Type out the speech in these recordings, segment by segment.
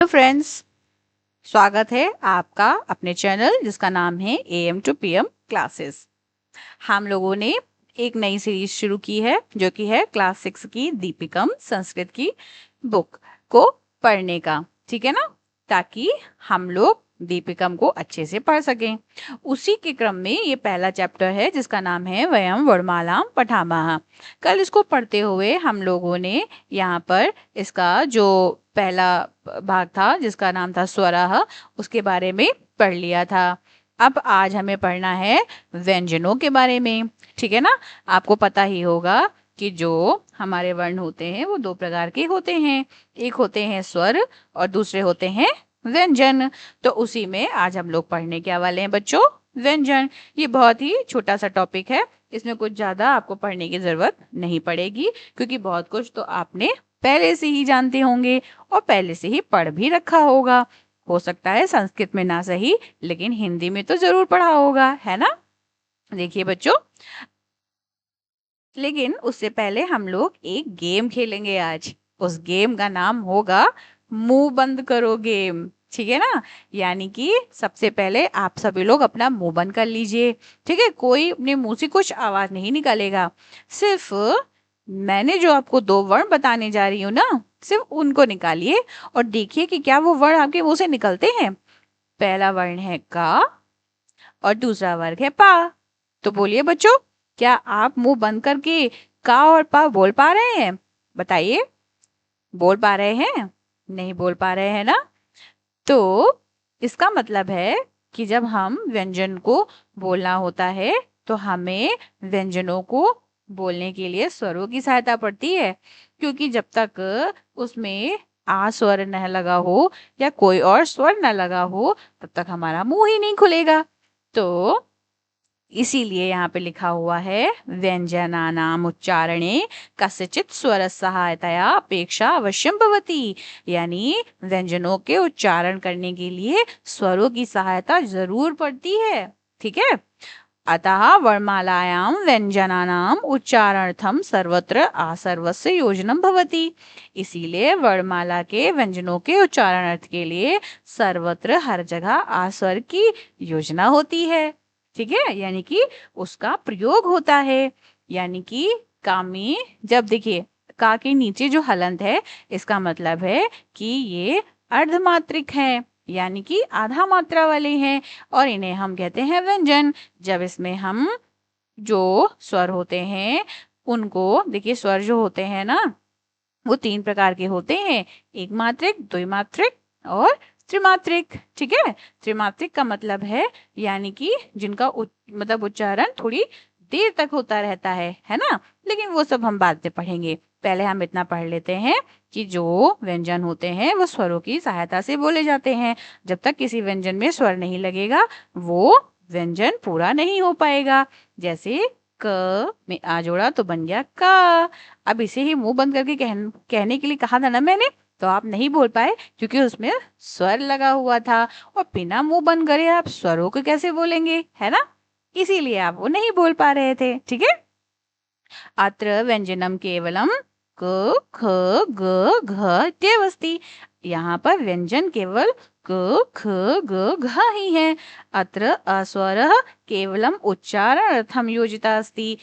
Hello friends, स्वागत है आपका अपने चैनल जिसका नाम है AM to PM क्लासेस। हम लोगों ने एक नई सीरीज शुरू की है जो कि है क्लास 6 की दीपिकम संस्कृत की बुक को पढ़ने का। ठीक है ना, ताकि हम लोग दीपिकम को अच्छे से पढ़ सकें। उसी के क्रम में ये पहला चैप्टर है जिसका नाम है वयम वर्णमालाम पठामः। कल इसको पढ़ते हुए हम लोगों ने यहाँ पर इसका जो पहला भाग था जिसका नाम था स्वरः, उसके बारे में पढ़ लिया था। अब आज हमें पढ़ना है व्यंजनों के बारे में। ठीक है ना, आपको पता ही होगा कि जो हमारे वर्ण होते हैं वो दो प्रकार के होते हैं, एक होते हैं स्वर और दूसरे होते हैं व्यंजन। तो उसी में आज हम लोग पढ़ने क्या वाले हैं बच्चों, व्यंजन। ये बहुत ही छोटा सा टॉपिक है, इसमें कुछ ज्यादा आपको पढ़ने की जरूरत नहीं पड़ेगी क्योंकि बहुत कुछ तो आपने पहले से ही जानते होंगे और पहले से ही पढ़ भी रखा होगा। हो सकता है संस्कृत में ना सही लेकिन हिंदी में तो जरूर पढ़ा होगा, है ना। देखिए बच्चों, लेकिन उससे पहले हम लोग एक गेम खेलेंगे आज। उस गेम का नाम होगा मुंह बंद करो गेम। ठीक है ना, यानी कि सबसे पहले आप सभी लोग अपना मुंह बंद कर लीजिए। ठीक है, कोई अपने मुंह से कुछ आवाज नहीं निकालेगा। सिर्फ मैंने जो आपको दो वर्ण बताने जा रही हूँ ना, सिर्फ उनको निकालिए और देखिए कि क्या वो वर्ण आपके मुंह से निकलते हैं। पहला वर्ण है का और दूसरा वर्ग है पा। तो बोलिए बच्चों, क्या आप मुंह बंद करके का और पा बोल पा रहे हैं? बताइए, बोल पा रहे हैं? नहीं बोल पा रहे हैं ना। तो इसका मतलब है कि जब हम व्यंजन को बोलना होता है तो हमें व्यंजनों को बोलने के लिए स्वरों की सहायता पड़ती है, क्योंकि जब तक उसमें आ स्वर न लगा हो या कोई और स्वर न लगा हो तब तक हमारा मुंह ही नहीं खुलेगा। तो इसीलिए यहाँ पे लिखा हुआ है व्यंजनानाम उच्चारणे कस्यचित् स्वर सहायतया अपेक्षा अवश्यम भवति, यानी व्यंजनों के उच्चारण करने के लिए स्वरों की सहायता जरूर पड़ती है। ठीक है, अतः वर्णमालायां व्यंजनानाम उच्चारणार्थम सर्वत्र आसर्वस्य योजनम भवति। इसीलिए वर्णमाला के व्यंजनों के उच्चारणार्थ के लिए सर्वत्र हर जगह आस्वर की योजना होती है। ठीक है, यानी कि उसका प्रयोग होता है। यानी कि का में जब देखिए का के नीचे जो हलंत है इसका मतलब है कि ये अर्धमात्रिक है, यानी कि आधा मात्रा वाले हैं और इन्हें हम कहते हैं व्यंजन। जब इसमें हम जो स्वर होते हैं उनको देखिए, स्वर जो होते हैं ना वो तीन प्रकार के होते हैं, एक मात्रिक, द्विमात्रिक और त्रिमात्रिक। ठीक है, त्रिमात्रिक का मतलब है यानी कि जिनका मतलब उच्चारण थोड़ी देर तक होता रहता है ना। लेकिन वो सब हम बाद में पढ़ेंगे, पहले हम इतना पढ़ लेते हैं कि जो व्यंजन होते हैं वो स्वरों की सहायता से बोले जाते हैं। जब तक किसी व्यंजन में स्वर नहीं लगेगा वो व्यंजन पूरा नहीं हो पाएगा। जैसे क में आ जोड़ा तो बन गया का। अब इसे ही मुंह बंद करके कहने के लिए कहा था ना मैंने, तो आप नहीं बोल पाए क्योंकि उसमें स्वर लगा हुआ था और बिना मुंह बंद करे आप स्वरों को कैसे बोलेंगे, है ना। इसीलिए आप वो नहीं बोल पा रहे थे। ठीक है, अत्र व्यंजनम केवलम क ख ग घ इत्येवस्ति। यहाँ पर व्यंजन केवल क ख ग घ ही है। अत्र अस्वरः केवलम उच्चारणार्थम योजिता अस्ति।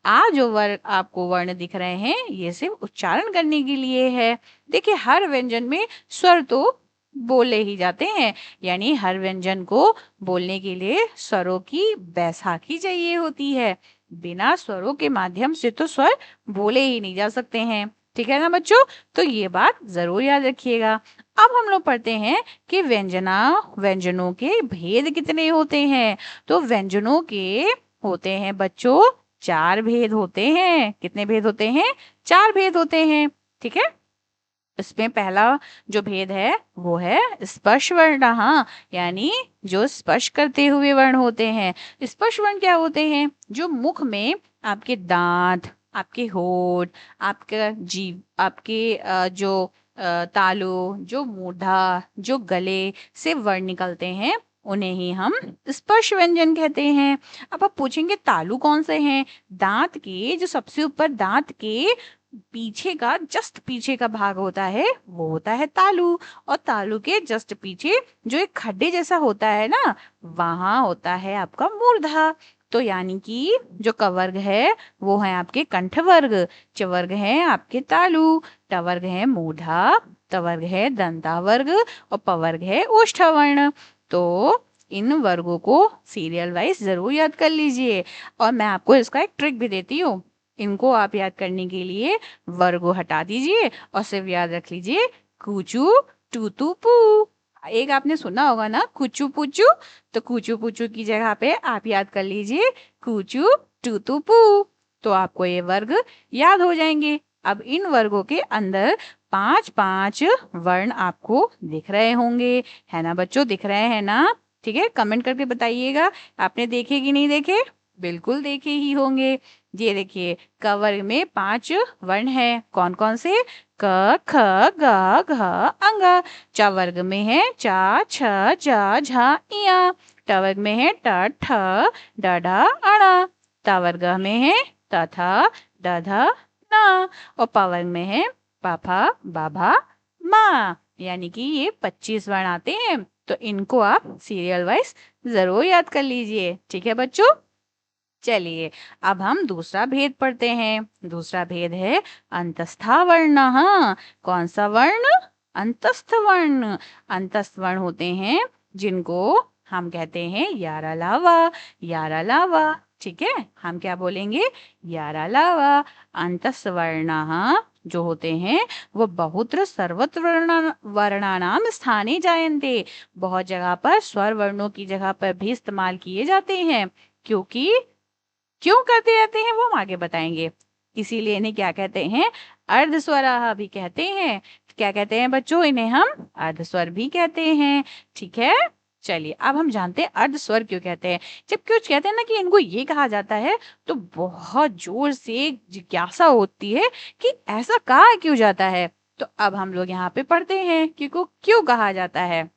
आ जो वर्ग आपको वर्ण दिख रहे हैं ये सिर्फ उच्चारण करने के लिए है। देखिए, हर व्यंजन में स्वर तो बोले ही जाते हैं, यानी हर व्यंजन को बोलने के लिए स्वरों की बैसाखी चाहिए होती है। बिना स्वरों के माध्यम से तो स्वर बोले ही नहीं जा सकते हैं। ठीक है ना बच्चों, तो ये बात जरूर याद रखिएगा। अब हम लोग पढ़ते हैं कि व्यंजनों के भेद कितने होते हैं। तो व्यंजनों के होते हैं बच्चों चार भेद होते हैं। कितने भेद होते हैं? चार भेद होते हैं। ठीक है, इसमें पहला जो भेद है वो है स्पर्श वर्ण। हाँ, यानी जो स्पर्श करते हुए वर्ण होते हैं। स्पर्श वर्ण क्या होते हैं? जो मुख में आपके दांत, आपके होठ, आपका जीभ, आपके जो तालु, जो मूढ़ा, जो गले से वर्ण निकलते हैं उन्हें ही हम स्पर्श व्यंजन कहते हैं। अब आप पूछेंगे तालु कौन से हैं? दांत के जो सबसे ऊपर दांत के पीछे का जस्ट पीछे का भाग होता है वो होता है तालु। और तालु के जस्ट पीछे जो एक खड्डे जैसा होता है ना, वहां होता है आपका मूर्धा। तो यानी कि जो कवर्ग है वो है आपके कंठवर्ग, चवर्ग है आपके तालु, टवर्ग है मूर्धा, तवर्ग है दंतावर्ग, और पवर्ग है ओष्ठवर्ण। तो इन वर्गों को सीरियल वाइज जरूर याद कर लीजिए। और मैं आपको इसका एक ट्रिक भी देती हूँ। इनको आप याद करने के लिए वर्गो हटा दीजिए और सिर्फ याद रख लीजिए कूचू टूतू पू। एक आपने सुना होगा ना कुचू पुचू, तो कुचू पुचू की जगह पे आप याद कर लीजिए कूचू टूतू पू। तो आपको ये वर्ग याद हो जाएंगे। अब इन वर्गों के अंदर पांच पांच वर्ण आपको दिख रहे होंगे, है ना बच्चों, दिख रहे हैं ना? ठीक है, कमेंट करके बताइएगा आपने देखे कि नहीं देखे। बिल्कुल देखे ही होंगे। ये देखिए, क वर्ग में पांच वर्ण है, कौन कौन से? क ख ग घ अंग। च वर्ग में है चा छ जा झा इया। ट वर्ग में है ट ठ ड ढ अण। त वर्ग में है त थ द ध न। और प वर्ग में है प फ ब भ म। यानी कि ये 25 वर्ण आते हैं। तो इनको आप सीरियल वाइज जरूर याद कर लीजिए। ठीक है बच्चों, चलिए अब हम दूसरा भेद पढ़ते हैं। दूसरा भेद है अंतस्था वर्ण। हाँ, कौन सा वर्ण? अंतस्थ वर्ण। अंतस्थ वर्ण होते हैं जिनको हम कहते हैं यारा लावा। यारा लावा, ठीक है, हम क्या बोलेंगे? यारा लावा। अंतस्थ वर्ण जो होते हैं वो बहुत्र सर्वत्र वर्णानाम स्थाने जायन्ते। बहुत जगह पर स्वर वर्णों की जगह पर भी इस्तेमाल किए जाते हैं। क्योंकि क्यों करते रहते हैं वो हम आगे बताएंगे। इसीलिए इन्हें क्या कहते हैं? अर्धस्वराह भी कहते हैं। क्या कहते हैं बच्चों? इन्हें हम अर्धस्वर भी कहते हैं। ठीक है, चलिए अब हम जानते हैं अर्धस्वर क्यों कहते हैं। जब कुछ कहते हैं ना कि इनको ये कहा जाता है, तो बहुत जोर से जिज्ञासा होती है कि ऐसा कहा क्यों जाता है। तो अब हम लोग यहाँ पे पढ़ते हैं कि को क्यों कहा जाता है।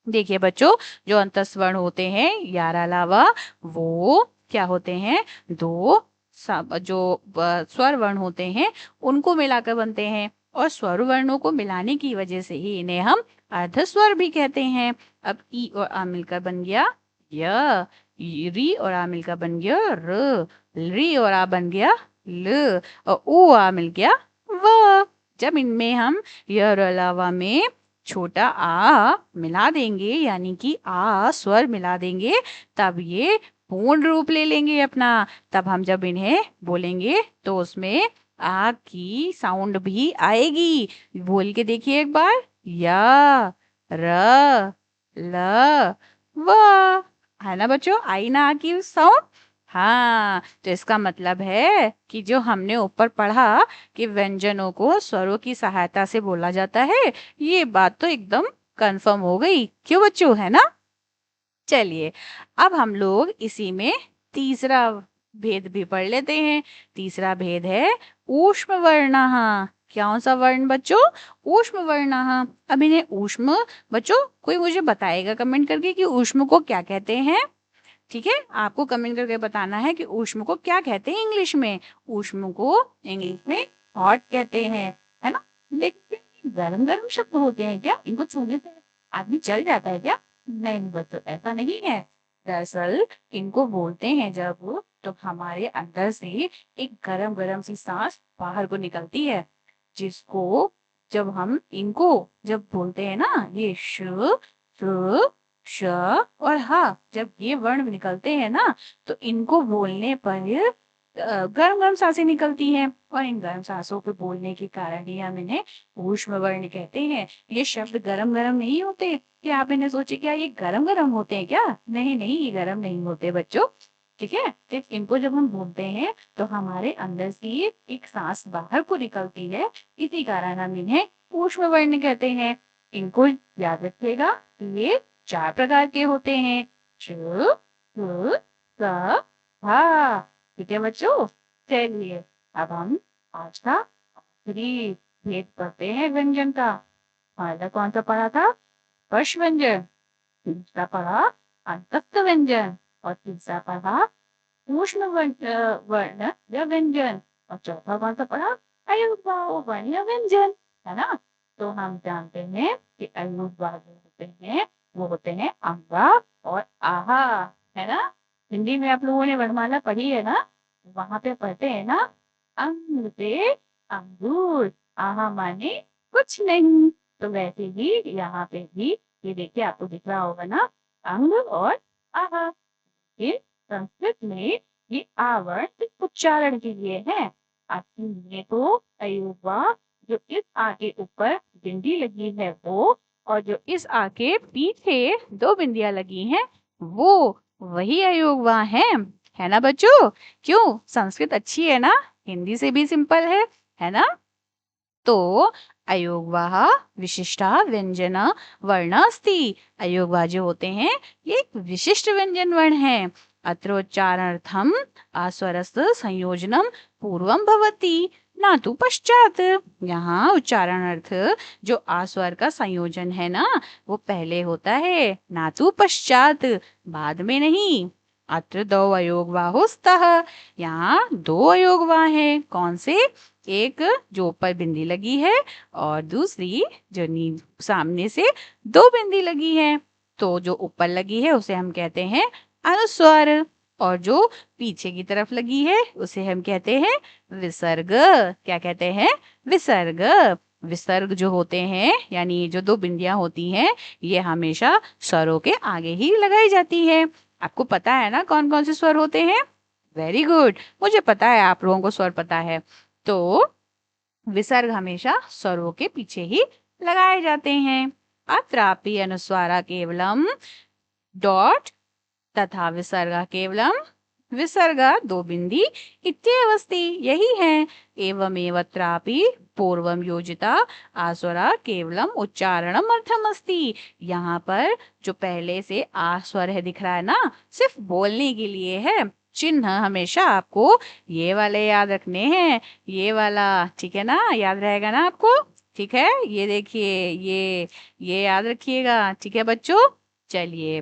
देखिए बच्चों, जो अंतस्वर्ण होते हैं यार अलावा, वो क्या होते हैं? दो जो स्वर वर्ण होते हैं उनको मिलाकर बनते हैं। और स्वर वर्णों को मिलाने की वजह से ही इन्हें हम अर्धस्वर भी कहते हैं। अब ई और आ मिलकर बन गया य, री और आ मिलकर बन गया र, री और आ बन गया ल, और ऊ आ मिल गया व। जब इनमें हम य और अलावा में छोटा आ मिला देंगे, यानी कि आ स्वर मिला देंगे, तब ये पूर्ण रूप ले लेंगे अपना। तब हम जब इन्हें बोलेंगे तो उसमें आ की साउंड भी आएगी। बोल के देखिए एक बार, या, र, ल, व। है ना बच्चों, आई ना आ की साउंड? हाँ, तो इसका मतलब है कि जो हमने ऊपर पढ़ा कि व्यंजनों को स्वरों की सहायता से बोला जाता है, ये बात तो एकदम कंफर्म हो गई। क्यों बच्चों, है ना? चलिए अब हम लोग इसी में तीसरा भेद भी पढ़ लेते हैं। तीसरा भेद है ऊष्म वर्णः। कौन सा वर्ण बच्चों? ऊष्म वर्णः। अब इन्हें ऊष्म, बच्चों कोई मुझे बताएगा कमेंट करके कि ऊष्म को क्या कहते हैं? ठीक है, आपको कमेंट करके बताना है कि ऊष्म को क्या कहते हैं इंग्लिश में। ऊष्म को इंग्लिश में हॉट कहते हैं, है ना? लेकिन गर्म गर्म शब्द होते हैं क्या? इनको छूने से आदमी जल जाता है क्या? नहीं बच्चों, ऐसा नहीं है। दरअसल इनको बोलते हैं जब, तो हमारे अंदर से एक गरम गरम सी सांस बाहर को निकलती है, जिसको जब हम इनको जब बोलते हैं ना, ये श श और हा, जब ये वर्ण निकलते हैं ना, तो इनको बोलने पर गर्म गर्म सांसें निकलती हैं। और इन गर्म सांसों के बोलने के कारण ही हम इन्हें ऊष्म वर्ण कहते हैं। ये शब्द गरम गरम नहीं होते कि आप इन्हें सोचे क्या ये गरम गरम होते हैं क्या? नहीं नहीं, ये गरम नहीं होते बच्चों। ठीक है, तो इनको जब हम बोलते हैं तो हमारे अंदर से एक सांस बाहर को निकलती है, इसी कारण हम इन्हें ऊष्म वर्ण कहते हैं। इनको याद रखिएगा, ये 4 प्रकार के होते हैं। च, च, स, हा। ठीक है बच्चों, चलिए अब हम आज का आखिरी भेद करते हैं व्यंजन का। पहला कौन सा पढ़ा था? स्पर्श व्यंजन। दूसरा पढ़ा अंतस्थ व्यंजन। और तीसरा पढ़ा ऊष्म वर्ण या व्यंजन। और चौथा कौन सा पढ़ा? अयुग्म वर्ण व्यंजन, है ना। तो हम जानते हैं कि अयुग्म जो होते हैं वो होते हैं अंगा और आहा, है ना। हिंदी में आप लोगों ने वर्णमाला पढ़ी है ना, वहां पे पढ़ते हैं ना, अंग से अंगूर, आहा माने कुछ नहीं। तो वैसे ही यहाँ पे भी ये देखिए आपको दिख रहा होगा ना, अंग और आहा। फिर संस्कृत में ये आवरण सिर्फ उच्चारण के लिए है। असली में तो अयुवा जो इस आ के ऊपर बिंदी लगी है वो, और जो इस आ के पीछे दो बिंदियां लगी हैं वो, वही अयोगवा है ना बच्चों। क्यों, संस्कृत अच्छी है ना, हिंदी से भी सिंपल है ना। तो अयोगवाह विशिष्टा व्यंजन वर्ण अस्ति। अयोगवा जो होते हैं ये एक विशिष्ट व्यंजन वर्ण है। अत्रोच्चारणार्थम आस्वरस्य संयोजनम पूर्वम भवति ना तो पश्चात। यहाँ उच्चारणार्थ जो आस्वर का संयोजन है ना, वो पहले होता है, ना तो पश्चात, बाद में नहीं। अत्र दो अयोगवाहो स्तः। यहाँ दो अयोगवा हैं, कौन से, एक जो ऊपर बिंदी लगी है और दूसरी जो सामने से दो बिंदी लगी है। तो जो ऊपर लगी है उसे हम कहते हैं अनुस्वार, और जो पीछे की तरफ लगी है उसे हम कहते हैं विसर्ग। क्या कहते हैं, विसर्ग। विसर्ग जो होते हैं यानी जो दो बिंदियां होती हैं, ये हमेशा स्वरों के आगे ही लगाई जाती है। आपको पता है ना कौन कौन से स्वर होते हैं। वेरी गुड, मुझे पता है आप लोगों को स्वर पता है। तो विसर्ग हमेशा स्वरों के पीछे ही लगाए जाते हैं। अत्रापि अनुस्वारा केवलम डॉट तथा विसर्गा केवलम विसर्गा दो बिंदी इत्येवस्ति, यही है। एवमेवत्रापि पूर्वम योजिता आस्वरा केवलम उच्चारणम अर्थमस्ति। यहाँ पर जो पहले से आस्वर है दिख रहा है ना, सिर्फ बोलने के लिए है। चिन्ह हमेशा आपको ये वाले याद रखने हैं, ये वाला, ठीक है ना, याद रहेगा ना आपको। ठीक है, ये देखिए, ये याद रखिएगा, ठीक है बच्चों। चलिए,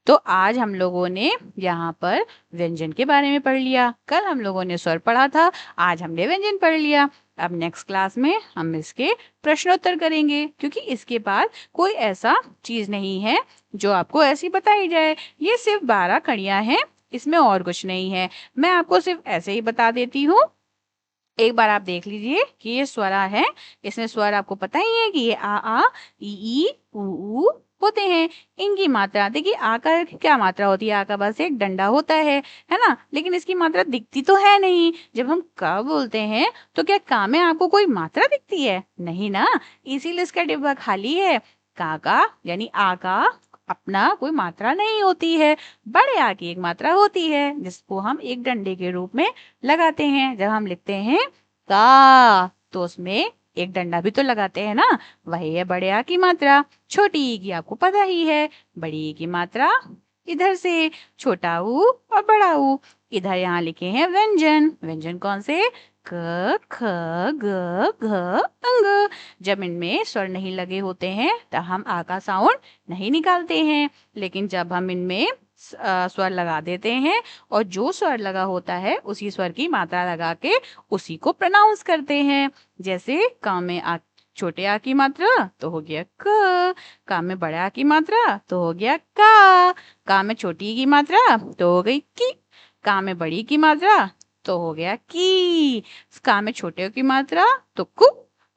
तो आज हम लोगों ने यहाँ पर व्यंजन के बारे में पढ़ लिया। कल हम लोगों ने स्वर पढ़ा था, आज हमने व्यंजन पढ़ लिया। अब नेक्स्ट क्लास में हम इसके प्रश्नोत्तर करेंगे, क्योंकि इसके बाद कोई ऐसा चीज नहीं है जो आपको ऐसी बताई जाए। ये सिर्फ 12 कड़ियां हैं, इसमें और कुछ नहीं है। मैं आपको सिर्फ ऐसे ही बता देती हूँ। एक बार आप देख लीजिए कि ये स्वरा है। इसमें स्वर आपको पता ही है कि ये आ ई ऊ होते हैं। इनकी मात्रा देखिए, आ का क्या मात्रा होती है, आ का बस एक डंडा होता है ना। लेकिन इसकी मात्रा दिखती तो है नहीं। जब हम क बोलते हैं तो क्या का में आपको कोई मात्रा दिखती है, नहीं ना, इसीलिए इसका डिब्बा खाली है। का यानी आ का अपना कोई मात्रा नहीं होती है। बड़े आ की एक मात्रा होती है जिसको हम एक डंडे के रूप में लगाते हैं। जब हम लिखते हैं का, तो उसमें एक डंडा भी तो लगाते हैं ना, वही है बड़े आ की मात्रा। छोटी ई की आपको पता ही है, बड़ी ई की मात्रा इधर से, छोटा ऊ और बड़ा ऊ। इधर यहाँ लिखे हैं व्यंजन। व्यंजन कौन से, क ख ग घ अंग। जब इनमें स्वर नहीं लगे होते हैं तब हम आ का साउंड नहीं निकालते हैं, लेकिन जब हम इनमें स्वर लगा देते हैं और जो स्वर लगा होता है उसी स्वर की मात्रा लगा के उसी को प्रोनाउंस करते हैं। जैसे का में आ, छोटे आ की मात्रा तो हो गया का में बड़े आ की मात्रा तो हो गया का में छोटी की मात्रा तो हो गई की, का में बड़ी की मात्रा तो हो गया की, का में छोटे की मात्रा तो कु,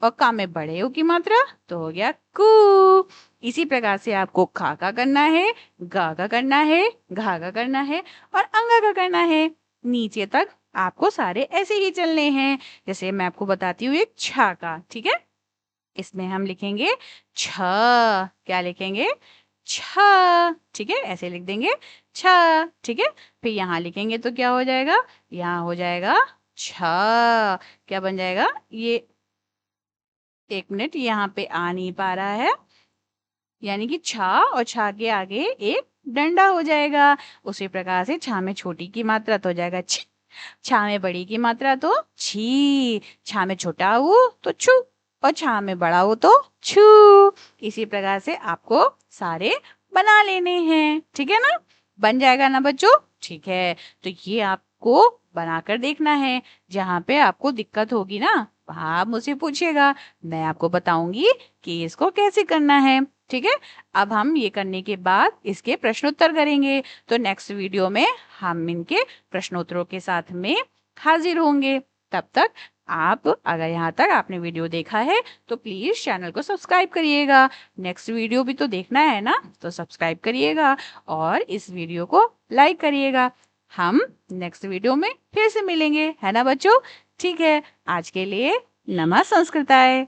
और का में बड़े की मात्रा तो हो गया कु। इसी प्रकार से आपको खा का करना है, गा का करना है, घा का करना है और अंगा का करना है। नीचे तक आपको सारे ऐसे ही चलने हैं। जैसे मैं आपको बताती हूँ एक छा का, ठीक है। इसमें हम लिखेंगे छ, क्या लिखेंगे, छ, ठीक है, ऐसे लिख देंगे छ, ठीक है। फिर यहाँ लिखेंगे तो क्या हो जाएगा, यहाँ हो जाएगा छ, क्या बन जाएगा ये, एक मिनट, यहाँ पे आ नहीं पा रहा है, यानी कि छा और छा के आगे एक डंडा हो जाएगा। उसी प्रकार से छा में छोटी की मात्रा तो हो जाएगा छी, छा में बड़ी की मात्रा तो छी, छा में छोटा हो तो छू, और छा में बड़ा हो तो छू। इसी प्रकार से आपको सारे बना लेने हैं, ठीक है ना, बन जाएगा ना बच्चों। ठीक है, तो ये आपको बनाकर देखना है। जहाँ पे आपको दिक्कत होगी ना, वहाँ आप मुझसे पूछिएगा, मैं आपको बताऊंगी कि इसको कैसे करना है। ठीक है। अब हम ये करने के बाद इसके प्रश्नोत्तर करेंगे। तो नेक्स्ट वीडियो में हम इनके प्रश्नोत्तरों के साथ में हाजिर होंगे। तब तक आप, अगर यहाँ तक आपने वीडियो देखा है तो प्लीज चैनल को सब्सक्राइब करिएगा। नेक्स्ट वीडियो भी तो देखना है ना, तो सब्सक्राइब करिएगा और इस वीडियो को लाइक करिएगा। हम नेक्स्ट वीडियो में फिर से मिलेंगे, है ना बच्चों। ठीक है, आज के लिए नमः संस्कृताय।